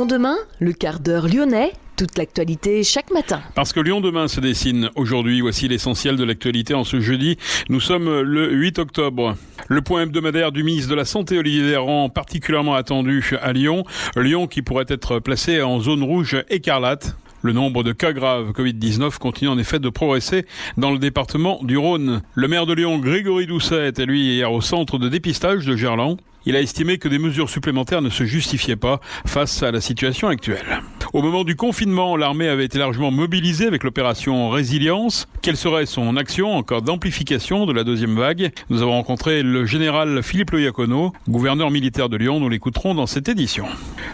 Lyon demain, le quart d'heure lyonnais, toute l'actualité chaque matin. Parce que Lyon demain se dessine aujourd'hui, voici l'essentiel de l'actualité en ce jeudi. Nous sommes le 8 octobre. Le point hebdomadaire du ministre de la Santé, Olivier Véran, particulièrement attendu à Lyon. Lyon qui pourrait être placé en zone rouge écarlate. Le nombre de cas graves Covid-19 continue en effet de progresser dans le département du Rhône. Le maire de Lyon, Grégory Doucet, était lui hier au centre de dépistage de Gerland. Il a estimé que des mesures supplémentaires ne se justifiaient pas face à la situation actuelle. Au moment du confinement, l'armée avait été largement mobilisée avec l'opération Résilience. Quelle serait son action en cas d'amplification de la deuxième vague ? Nous avons rencontré le général Philippe Loyacono, gouverneur militaire de Lyon. Nous l'écouterons dans cette édition.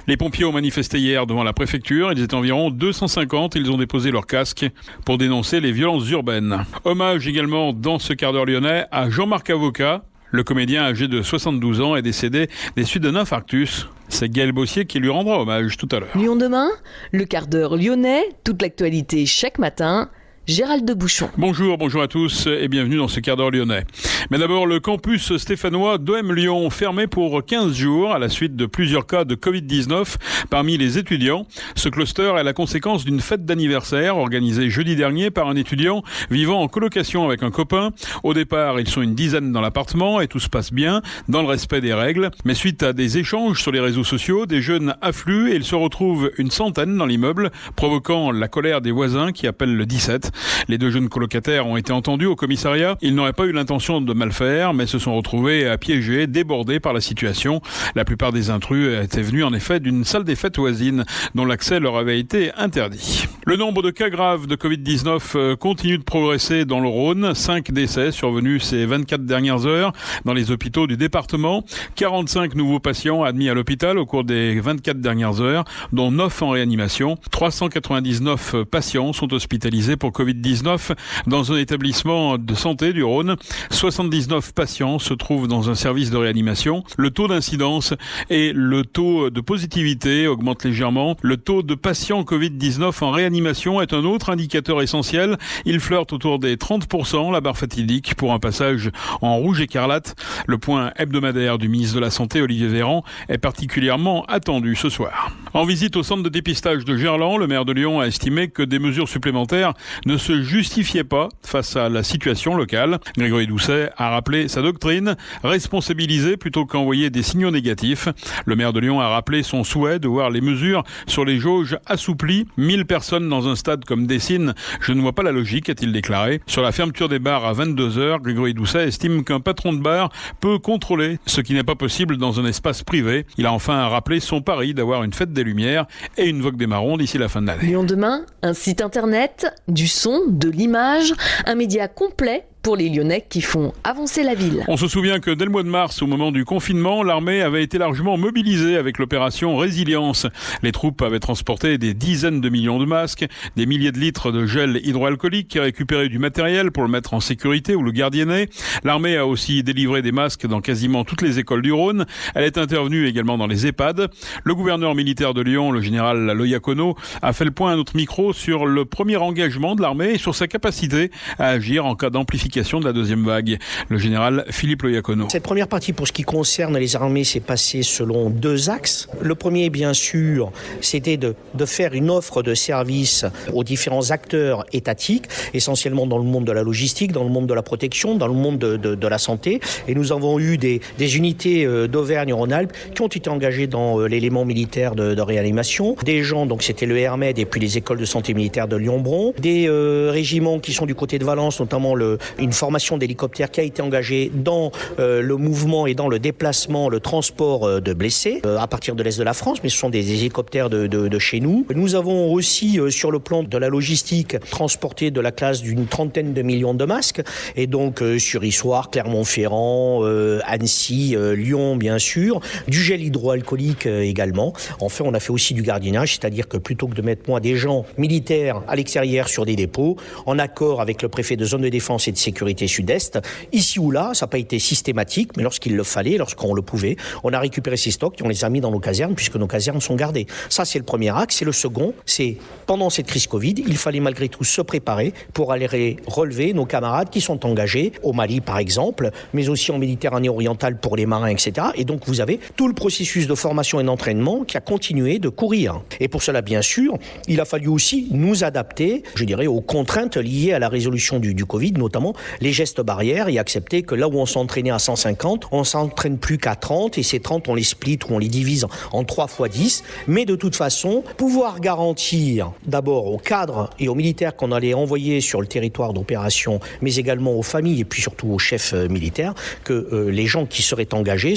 Les pompiers ont manifesté hier devant la préfecture. Ils étaient environ 250. Ils ont déposé leur casque pour dénoncer les violences urbaines. Hommage également dans ce quart d'heure lyonnais à Jean-Marc Avocat. Le comédien âgé de 72 ans est décédé des suites d'un infarctus. C'est Gaël Bossier qui lui rendra hommage tout à l'heure. Lyon demain, le quart d'heure lyonnais, toute l'actualité chaque matin. Gérald de Bouchon. Bonjour à tous et bienvenue dans ce quart d'heure lyonnais. Mais d'abord, le campus stéphanois d'OM Lyon fermé pour 15 jours à la suite de plusieurs cas de Covid-19 parmi les étudiants. Ce cluster est la conséquence d'une fête d'anniversaire organisée jeudi dernier par un étudiant vivant en colocation avec un copain. Au départ, ils sont une dizaine dans l'appartement et tout se passe bien dans le respect des règles. Mais suite à des échanges sur les réseaux sociaux, des jeunes affluent et ils se retrouvent une centaine dans l'immeuble, provoquant la colère des voisins qui appellent le 17. Les deux jeunes colocataires ont été entendus au commissariat. Ils n'auraient pas eu l'intention de mal faire, mais se sont retrouvés piégés, débordés par la situation. La plupart des intrus étaient venus en effet d'une salle des fêtes voisine dont l'accès leur avait été interdit. Le nombre de cas graves de Covid-19 continue de progresser dans le Rhône. 5 décès survenus ces 24 dernières heures dans les hôpitaux du département. 45 nouveaux patients admis à l'hôpital au cours des 24 dernières heures, dont 9 en réanimation. 399 patients sont hospitalisés pour Covid-19 dans un établissement de santé du Rhône. 79 patients se trouvent dans un service de réanimation. Le taux d'incidence et le taux de positivité augmentent légèrement. Le taux de patients Covid-19 en réanimation est un autre indicateur essentiel. Il flirte autour des 30%, la barre fatidique pour un passage en rouge écarlate. Le point hebdomadaire du ministre de la Santé, Olivier Véran, est particulièrement attendu ce soir. En visite au centre de dépistage de Gerland, le maire de Lyon a estimé que des mesures supplémentaires ne se justifiaient pas face à la situation locale. Grégory Doucet a rappelé sa doctrine, responsabiliser plutôt qu'envoyer des signaux négatifs. Le maire de Lyon a rappelé son souhait de voir les mesures sur les jauges assouplies. 1000 personnes dans un stade comme Dessines, je ne vois pas la logique, a-t-il déclaré. Sur la fermeture des bars à 22h, Grégory Doucet estime qu'un patron de bar peut contrôler ce qui n'est pas possible dans un espace privé. Il a enfin rappelé son pari d'avoir une fête des Lumières et une Vogue des Marrons d'ici la fin de l'année. Lyon demain, un site internet, du son, de l'image, un média complet pour les Lyonnais qui font avancer la ville. On se souvient que dès le mois de mars, au moment du confinement, l'armée avait été largement mobilisée avec l'opération Résilience. Les troupes avaient transporté des dizaines de millions de masques, des milliers de litres de gel hydroalcoolique, récupéré du matériel pour le mettre en sécurité ou le gardienner. L'armée a aussi délivré des masques dans quasiment toutes les écoles du Rhône. Elle est intervenue également dans les EHPAD. Le gouverneur militaire de Lyon, le général Loyacono, a fait le point à notre micro sur le premier engagement de l'armée et sur sa capacité à agir en cas d'amplification de la deuxième vague. Le général Philippe Loyacono. Cette première partie, pour ce qui concerne les armées, s'est passée selon 2 axes. Le premier, bien sûr, c'était de faire une offre de services aux différents acteurs étatiques, essentiellement dans le monde de la logistique, dans le monde de la protection, dans le monde de la santé. Et nous avons eu des unités d'Auvergne-Rhône-Alpes qui ont été engagées dans l'élément militaire de réanimation. Des gens, donc c'était le Hermed et puis les écoles de santé militaire de Lyon-Bron. Des régiments qui sont du côté de Valence, notamment une formation d'hélicoptères qui a été engagée dans le mouvement et dans le déplacement, le transport de blessés à partir de l'Est de la France, mais ce sont des hélicoptères de chez nous. Nous avons aussi, sur le plan de la logistique, transporté de la classe d'une 30aine de millions de masques, et donc sur Issoire, Clermont-Ferrand, Annecy, Lyon, bien sûr, du gel hydroalcoolique également. Enfin, on a fait aussi du gardiennage, c'est-à-dire que plutôt que de mettre des gens militaires à l'extérieur sur des dépôts, en accord avec le préfet de zone de défense et de sécurité, sécurité sud-est. Ici ou là, ça n'a pas été systématique, mais lorsqu'il le fallait, lorsqu'on le pouvait, on a récupéré ces stocks et on les a mis dans nos casernes, puisque nos casernes sont gardées. Ça, c'est le premier axe. Et le second, c'est pendant cette crise Covid, il fallait malgré tout se préparer pour aller relever nos camarades qui sont engagés au Mali, par exemple, mais aussi en Méditerranée orientale pour les marins, etc. Et donc, vous avez tout le processus de formation et d'entraînement qui a continué de courir. Et pour cela, bien sûr, il a fallu aussi nous adapter, je dirais, aux contraintes liées à la résolution du Covid, notamment les gestes barrières, et accepter que là où on s'entraînait à 150, on s'entraîne plus qu'à 30, et ces 30, on les split ou on les divise en 3 fois 10. Mais de toute façon, pouvoir garantir d'abord aux cadres et aux militaires qu'on allait envoyer sur le territoire d'opération, mais également aux familles et puis surtout aux chefs militaires, que les gens qui seraient engagés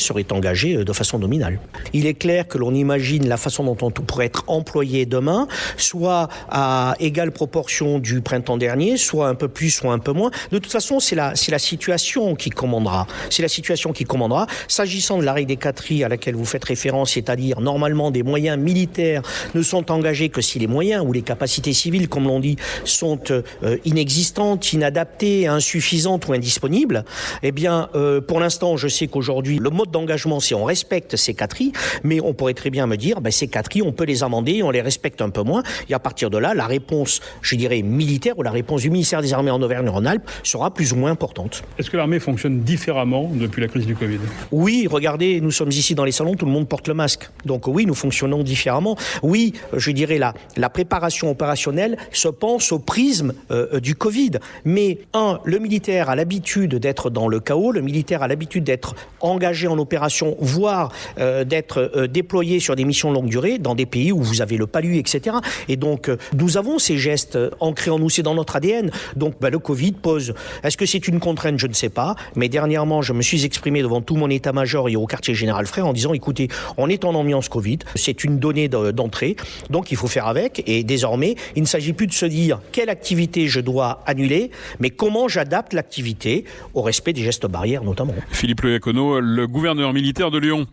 de façon nominale. Il est clair que l'on imagine la façon dont on pourrait être employé demain, soit à égale proportion du printemps dernier, soit un peu plus, soit un peu moins. De toute façon, c'est la situation qui commandera. C'est la situation qui commandera. S'agissant de la règle des 4I à laquelle vous faites référence, c'est-à-dire normalement des moyens militaires ne sont engagés que si les moyens ou les capacités civiles, comme l'on dit, sont inexistantes, inadaptées, insuffisantes ou indisponibles, eh bien, pour l'instant, je sais qu'aujourd'hui, le mode d'engagement, c'est on respecte ces 4I, mais on pourrait très bien me dire, ces 4I, on peut les amender, on les respecte un peu moins, et à partir de là, la réponse, je dirais, militaire, ou la réponse du ministère des Armées en Auvergne-Rhône-Alpes sera plus ou moins importante. Est-ce que l'armée fonctionne différemment depuis la crise du Covid ? Oui, regardez, nous sommes ici dans les salons, tout le monde porte le masque. Donc oui, nous fonctionnons différemment. Oui, je dirais la préparation opérationnelle se pense au prisme du Covid. Mais le militaire a l'habitude d'être dans le chaos, le militaire a l'habitude d'être engagé en opération, voire d'être déployé sur des missions longue durée dans des pays où vous avez le palu, etc. Et donc, nous avons ces gestes ancrés en nous, c'est dans notre ADN. Donc, le Covid pose... Est-ce que c'est une contrainte ? Je ne sais pas. Mais dernièrement, je me suis exprimé devant tout mon état-major et au quartier général Frey en disant, écoutez, on est en ambiance Covid, c'est une donnée d'entrée, donc il faut faire avec. Et désormais, il ne s'agit plus de se dire quelle activité je dois annuler, mais comment j'adapte l'activité au respect des gestes barrières notamment. Philippe Le Iacono, le gouverneur militaire de Lyon.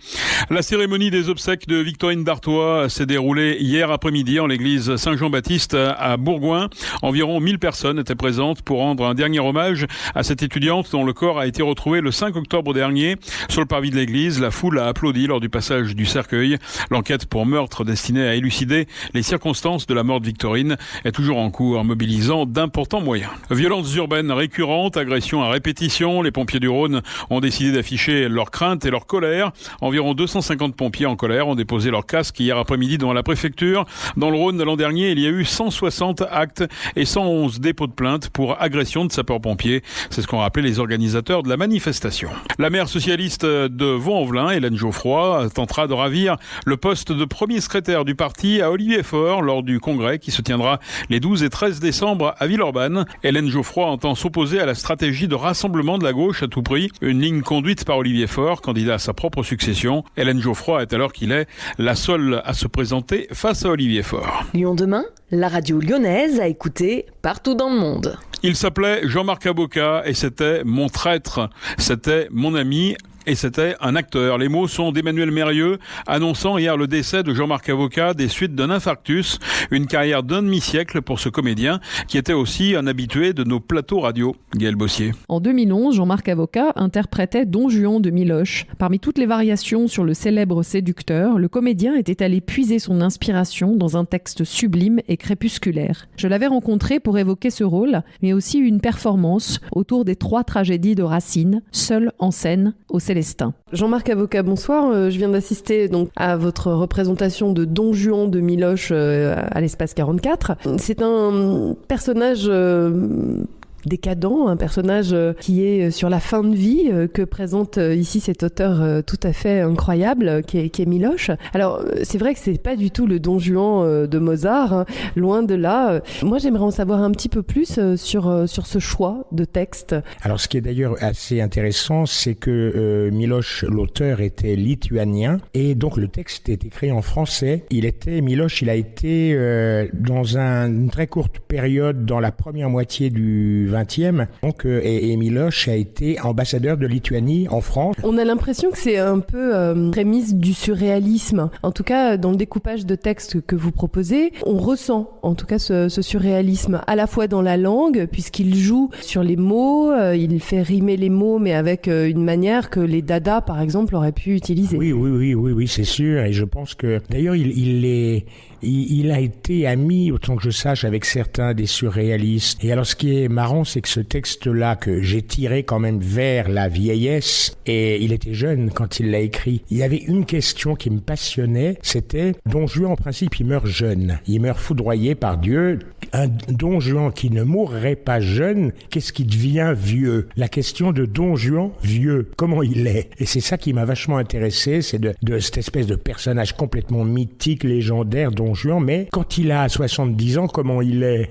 La cérémonie des obsèques de Victorine Dartois s'est déroulée hier après-midi en l'église Saint-Jean-Baptiste à Bourgoin. Environ 1000 personnes étaient présentes pour rendre un dernier hommage à cette étudiante dont le corps a été retrouvé le 5 octobre dernier sur le parvis de l'église. La foule a applaudi lors du passage du cercueil. L'enquête pour meurtre destinée à élucider les circonstances de la mort de Victorine est toujours en cours, mobilisant d'importants moyens. Violences urbaines récurrentes, agressions à répétition. Les pompiers du Rhône ont décidé d'afficher leur crainte et leur colère. Environ 250 pompiers en colère ont déposé leur casque hier après-midi devant la préfecture. Dans le Rhône, l'an dernier, il y a eu 160 actes et 111 dépôts de plainte pour agression de sapeurs-pompiers. C'est ce qu'ont rappelé les organisateurs de la manifestation. La maire socialiste de Vaux-en-Velin, Hélène Geoffroy, tentera de ravir le poste de premier secrétaire du parti à Olivier Faure lors du congrès qui se tiendra les 12 et 13 décembre à Villeurbanne. Hélène Geoffroy entend s'opposer à la stratégie de rassemblement de la gauche à tout prix, une ligne conduite par Olivier Faure, candidat à sa propre succession. Hélène Geoffroy est alors qu'il est la seule à se présenter face à Olivier Faure. Lyon demain, la radio lyonnaise à écouter partout dans le monde. Il s'appelait Jean-Marc Avocat et c'était mon traître, c'était mon ami. Et c'était un acteur. Les mots sont d'Emmanuel Mérieux, annonçant hier le décès de Jean-Marc Avocat des suites d'un infarctus. Une carrière d'un demi-siècle pour ce comédien, qui était aussi un habitué de nos plateaux radio. Gaël Bossier. En 2011, Jean-Marc Avocat interprétait Don Juan de Miloche. Parmi toutes les variations sur le célèbre séducteur, le comédien était allé puiser son inspiration dans un texte sublime et crépusculaire. Je l'avais rencontré pour évoquer ce rôle, mais aussi une performance autour des 3 tragédies de Racine, seul en scène au Célestin. Jean-Marc Avocat, bonsoir. Je viens d'assister donc à votre représentation de Don Juan de Miloche à l'Espace 44. C'est un personnage décadent, un personnage qui est sur la fin de vie que présente ici cet auteur tout à fait incroyable qui est Miloche. Alors c'est vrai que c'est pas du tout le Don Juan de Mozart, hein, loin de là. Moi j'aimerais en savoir un petit peu plus sur ce choix de texte. Alors ce qui est d'ailleurs assez intéressant, c'est que Miloche, l'auteur, était lituanien et donc le texte est écrit en français. Miloche, il a été dans une très courte période, dans la première moitié du XXe. Donc, et Miloš a été ambassadeur de Lituanie en France. On a l'impression que c'est un peu prémisse du surréalisme. En tout cas, dans le découpage de textes que vous proposez, on ressent en tout cas ce surréalisme à la fois dans la langue, puisqu'il joue sur les mots, il fait rimer les mots, mais avec une manière que les Dada, par exemple, auraient pu utiliser. Oui, c'est sûr. Et je pense que, d'ailleurs, il a été ami, autant que je sache, avec certains des surréalistes. Et alors, ce qui est marrant, c'est que ce texte-là, que j'ai tiré quand même vers la vieillesse, et il était jeune quand il l'a écrit, il y avait une question qui me passionnait, c'était Don Juan, en principe, il meurt jeune. Il meurt foudroyé par Dieu. Un Don Juan qui ne mourrait pas jeune, qu'est-ce qui devient vieux? La question de Don Juan vieux, comment il est? Et c'est ça qui m'a vachement intéressé, c'est de cette espèce de personnage complètement mythique, légendaire, Don Juan, mais quand il a 70 ans, comment il est?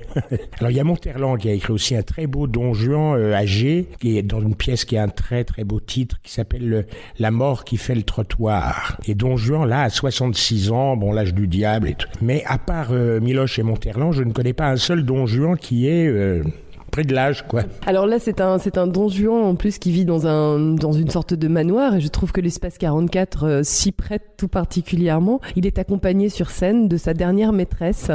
Alors il y a Monterland qui a écrit aussi un très beau Don Juan âgé, qui est dans une pièce qui a un très très beau titre, qui s'appelle La mort qui fait le trottoir. Et Don Juan, là, à 66 ans, bon, l'âge du diable et tout. Mais à part Miloš et Monterland, je ne connais pas un seul Don Juan qui est près de l'âge, quoi. Alors là, c'est un Don Juan en plus qui vit dans une sorte de manoir, et je trouve que l'espace 44 s'y prête tout particulièrement. Il est accompagné sur scène de sa dernière maîtresse.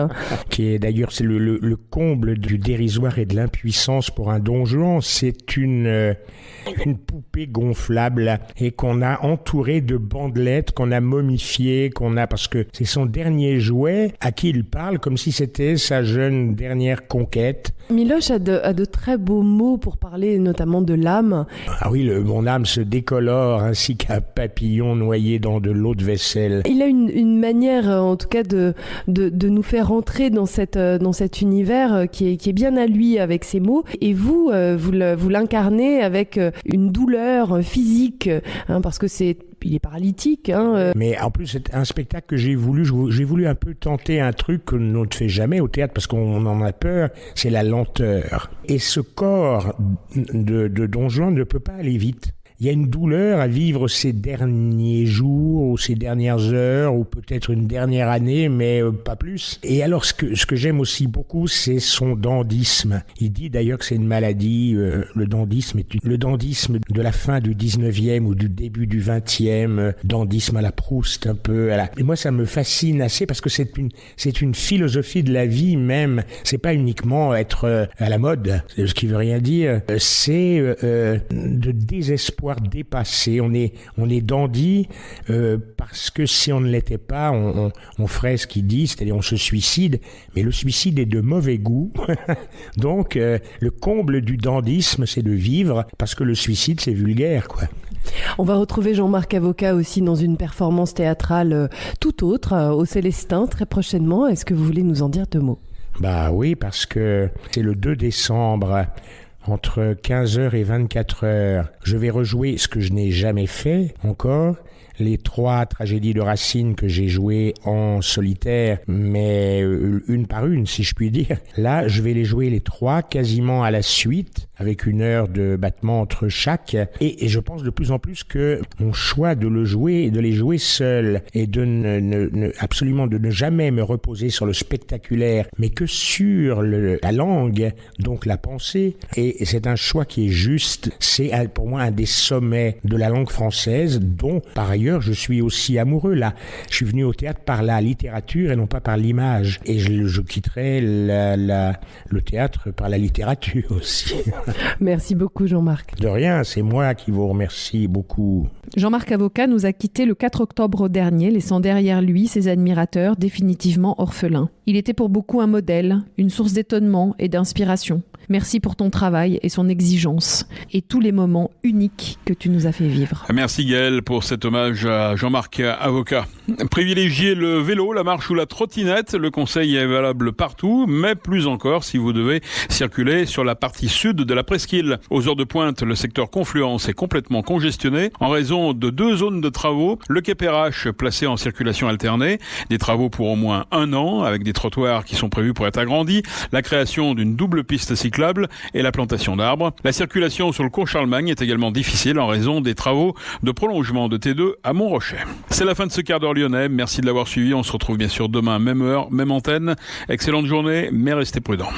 Qui est d'ailleurs, c'est le comble du dérisoire et de l'impuissance pour un Don Juan. C'est une poupée gonflable et qu'on a entourée de bandelettes, qu'on a momifiée, parce que c'est son dernier jouet à qui il parle comme si c'était sa jeune dernière conquête. Miloš a de très beaux mots pour parler notamment de l'âme. Ah oui, mon âme se décolore ainsi qu'un papillon noyé dans de l'eau de vaisselle. Il a une manière, en tout cas, de nous faire rentrer dans cet univers qui est bien à lui avec ses mots. Et vous l'incarnez avec une douleur physique, parce que il est paralytique. Mais en plus, c'est un spectacle que j'ai voulu un peu tenter un truc que l'on ne fait jamais au théâtre parce qu'on en a peur, c'est la lenteur. Et ce corps de Don Juan ne peut pas aller vite. Il y a une douleur à vivre ces derniers jours ou ces dernières heures ou peut-être une dernière année, mais pas plus. Et alors ce que j'aime aussi beaucoup, c'est son dandysme. Il dit d'ailleurs que c'est une maladie, le dandysme de la fin du 19e ou du début du 20e, dandysme à la Proust un peu. Et moi ça me fascine assez parce que c'est une philosophie de la vie même. C'est pas uniquement être à la mode, c'est ce qui veut rien dire. C'est de désespoir dépassé, on est dandy parce que si on ne l'était pas, on ferait ce qu'ils disent, c'est-à-dire on se suicide, mais le suicide est de mauvais goût. Donc le comble du dandysme, c'est de vivre, parce que le suicide c'est vulgaire, quoi. On va retrouver Jean-Marc Avocat aussi dans une performance théâtrale tout autre, au Célestin, très prochainement. Est-ce que vous voulez nous en dire 2 mots? Bah oui, parce que c'est le 2 décembre entre 15h et 24h, je vais rejouer ce que je n'ai jamais fait encore, les 3 tragédies de Racine que j'ai jouées en solitaire, mais une par une, si je puis dire. Là, je vais les jouer les 3 quasiment à la suite, avec 1 heure de battement entre chaque. Et je pense de plus en plus que mon choix de les jouer seul et absolument de ne jamais me reposer sur le spectaculaire, mais que sur la langue, donc la pensée. Et c'est un choix qui est juste. C'est pour moi un des sommets de la langue française, dont par ailleurs je suis aussi amoureux. Là, je suis venu au théâtre par la littérature et non pas par l'image. Et je quitterai le théâtre par la littérature aussi. Merci beaucoup Jean-Marc. De rien, c'est moi qui vous remercie beaucoup. Jean-Marc Avocat nous a quittés le 4 octobre dernier, laissant derrière lui ses admirateurs définitivement orphelins. Il était pour beaucoup un modèle, une source d'étonnement et d'inspiration. Merci pour ton travail et son exigence et tous les moments uniques que tu nous as fait vivre. Merci Gaël pour cet hommage à Jean-Marc Avocat. Privilégiez le vélo, la marche ou la trottinette. Le conseil est valable partout, mais plus encore si vous devez circuler sur la partie sud de la presqu'île. Aux heures de pointe, le secteur Confluence est complètement congestionné en raison de 2 zones de travaux. Le quai Perrache placé en circulation alternée, des travaux pour au moins 1 an avec des trottoirs qui sont prévus pour être agrandis, la création d'une double piste cyclable et la plantation d'arbres. La circulation sur le cours Charlemagne est également difficile en raison des travaux de prolongement de T2 à Montrochet. C'est la fin de ce quart d'heure lyonnais. Merci de l'avoir suivi. On se retrouve bien sûr demain, même heure, même antenne. Excellente journée, mais restez prudents.